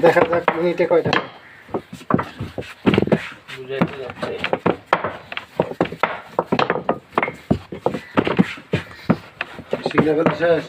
দেখা যাক মিনিটে কয়টা বুঝাইতে যাচ্ছে। শিখলে ফেলা শেষ।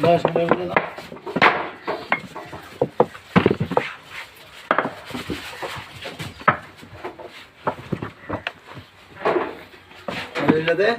बस दे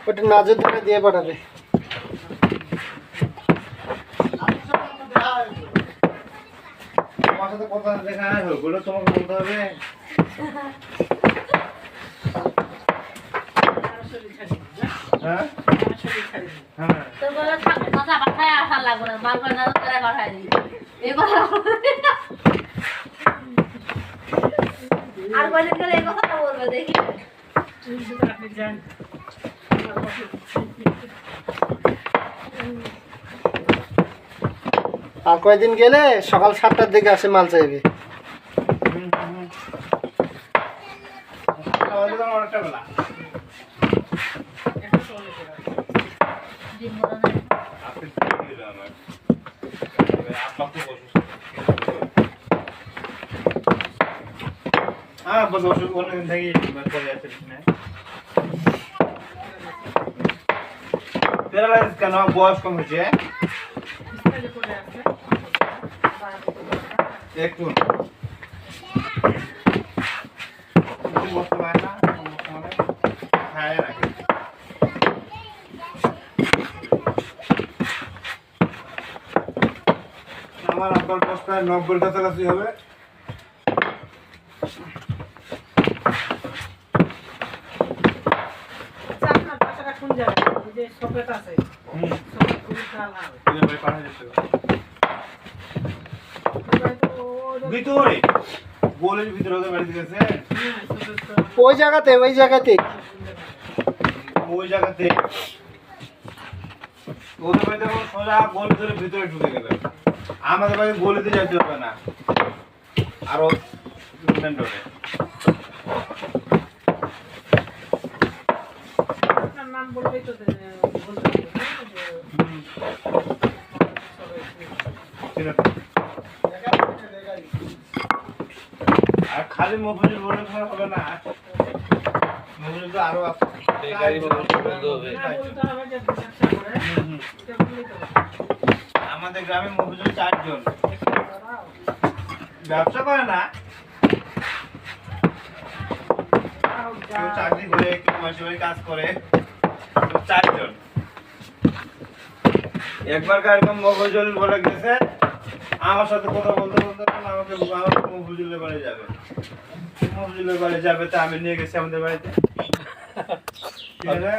ওটা নাজের ধরে দিয়ে পাঠাবে তোমার সাথে কথা দেখা হলো তোমাকে বলতে হবে হ্যাঁ হ্যাঁ তো বলে কথা পাঠায় আসা লাগবে না বারবার না করে পাঠায় দিই এই কথা আর বলে করে এই কথা বলবে দেখি আপনি জান আর কয়দিন গেলে সকাল 7টার দিকে আসে মাল চাইবে কেন বয়স কম হয়েছে একটু বসতে পারে না খায় রাখে আমার আব্বার বস্তায় 90 কাছাকাছি হবে ভিতরে গোলের ভিতরে ওদের বাড়ি দিয়েছে ওই জায়গাতে ওই জায়গাতে ওদের বাড়িতে সোজা গোল ধরে ভিতরে ঢুকে গেল আমাদের বাড়ি গলিতে যাইতে হবে না আরো নাম বলবেই তো আর খালি মোবাইল বলে হবে না মফিজুল তো আরো আছে। বেকারি মফিজুল বলতে হবে। না বলতে হবে যে ব্যবসা করে এটা বললেই তো হবে। আমাদের গ্রামে মফিজুল 4 জন ব্যবসা করে না, কেউ চাকরি করে, কেউ মাসে বাড়ি কাজ করে, 4 জন। একবার এরকম মফিজুল বলে গেছে আমার সাথে কথা বলতে বলতে আমাকে মফিজুলের বাড়ি যাবে, মফিজুলের বাড়ি যাবে, তা আমি নিয়ে গেছি আমাদের বাড়িতে। ঠিক আছে?